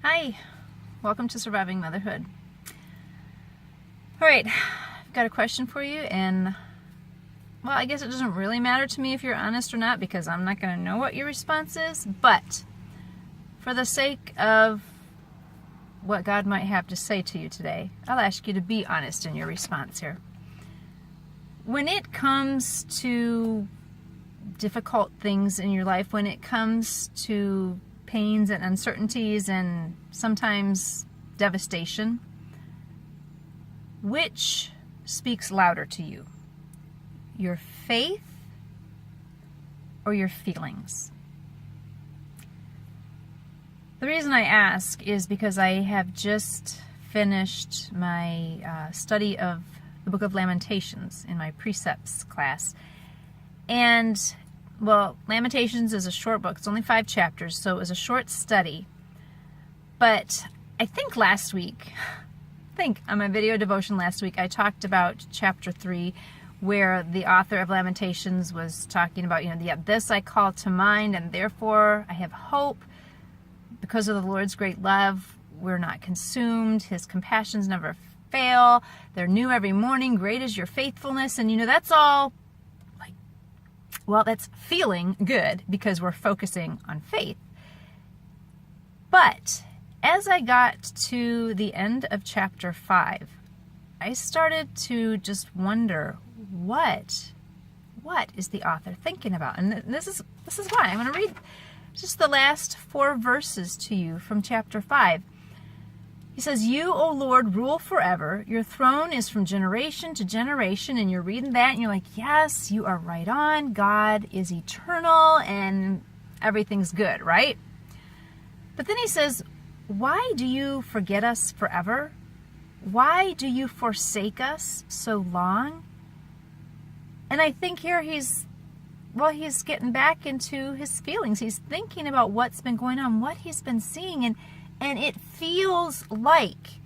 Hi, welcome to Surviving Motherhood. All right, I've got a question for you, and well, I guess it doesn't really matter to me if you're honest or not because I'm not going to know what your response is, but for the sake of what God might have to say to you today, I'll ask you to be honest in your response here. When it comes to difficult things in your life, when it comes to pains and uncertainties and sometimes devastation, which speaks louder to you? Your faith or your feelings? The reason I ask is because I have just finished my study of the Book of Lamentations in my precepts class. And well, Lamentations is a short book. It's only 5 chapters, so it was a short study. But I think on my video devotion last week, I talked about chapter 3, where the author of Lamentations was talking about, this I call to mind, and therefore I have hope. Because of the Lord's great love, we're not consumed. His compassions never fail. They're new every morning. Great is your faithfulness. And that's all that's feeling good because we're focusing on faith. But as I got to the end of chapter 5, I started to just wonder what is the author thinking about? And this is why I'm going to read just the last 4 verses to you from chapter 5. He says, "You, O Lord, rule forever. Your throne is from generation to generation." And you're reading that and you're like, yes, you are right on. God is eternal and everything's good, right? But then he says, "Why do you forget us forever? Why do you forsake us so long?" And I think here he's getting back into his feelings. He's thinking about what's been going on, what he's been seeing, and it feels like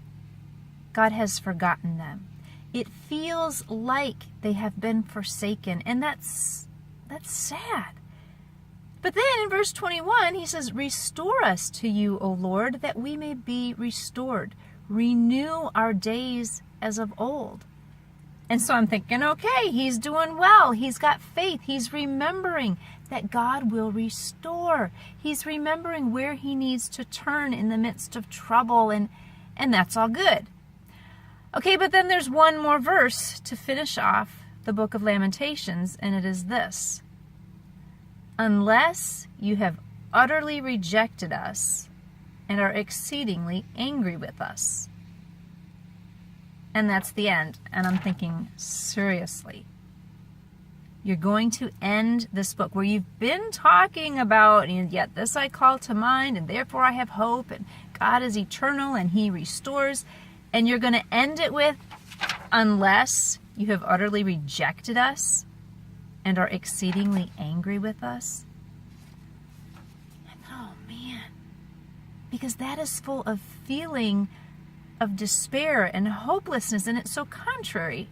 God has forgotten them. It feels like they have been forsaken, and that's sad. But then in verse 21, he says, "Restore us to you, O Lord, that we may be restored. Renew our days as of old." And so I'm thinking, okay, he's doing well. He's got faith. He's remembering that God will restore. He's remembering where he needs to turn in the midst of trouble, and that's all good. Okay, but then there's one more verse to finish off the book of Lamentations, and it is this: "Unless you have utterly rejected us and are exceedingly angry with us." And that's the end. And I'm thinking, seriously, you're going to end this book where you've been talking about, and yet this I call to mind, and therefore I have hope, and God is eternal, and he restores, and you're going to end it with, "Unless you have utterly rejected us and are exceedingly angry with us." Oh, man. Because that is full of feeling of despair and hopelessness, and it's so contrary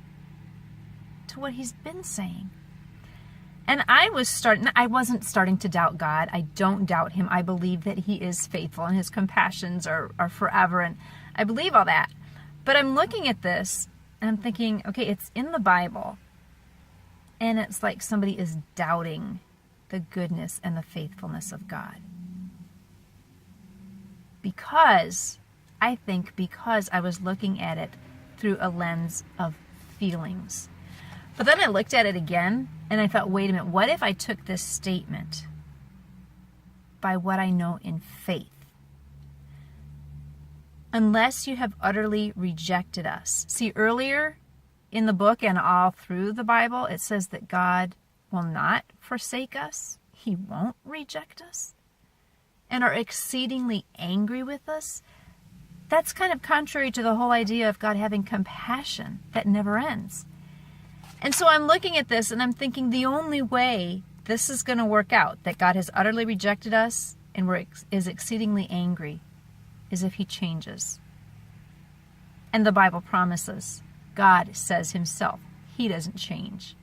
to what he's been saying. And I wasn't starting to doubt God. I don't doubt him. I believe that he is faithful and his compassions are forever, and I believe all that. But I'm looking at this and I'm thinking, okay, it's in the Bible, and it's like somebody is doubting the goodness and the faithfulness of God. Because I was looking at it through a lens of feelings. But then I looked at it again and I thought, wait a minute, what if I took this statement by what I know in faith? "Unless you have utterly rejected us." See, earlier in the book and all through the Bible, it says that God will not forsake us. He won't reject us. And are exceedingly angry with us. That's kind of contrary to the whole idea of God having compassion that never ends. And so I'm looking at this and I'm thinking the only way this is going to work out, that God has utterly rejected us and is exceedingly angry, is if he changes. And the Bible promises, God says himself, he doesn't change.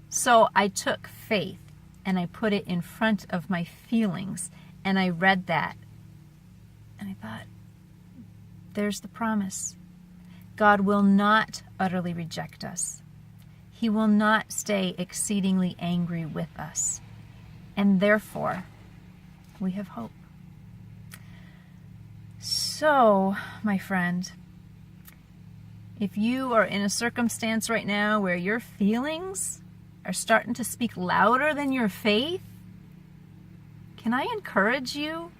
So I took faith and I put it in front of my feelings, and I read that And I thought, there's the promise. God will not utterly reject us. He will not stay exceedingly angry with us. And therefore, we have hope. So, my friend, if you are in a circumstance right now where your feelings are starting to speak louder than your faith, can I encourage you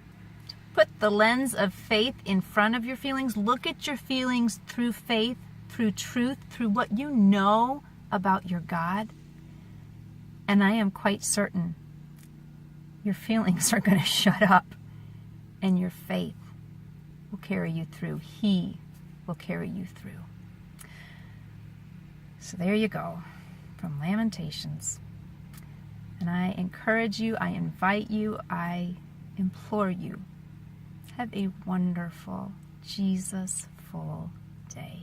to put the lens of faith in front of your feelings? Look at your feelings through faith, through truth, through what you know about your God. And I am quite certain your feelings are going to shut up, and your faith will carry you through. He will carry you through. So there you go, from Lamentations. And I encourage you, I invite you, I implore you, have a wonderful, Jesus-full day.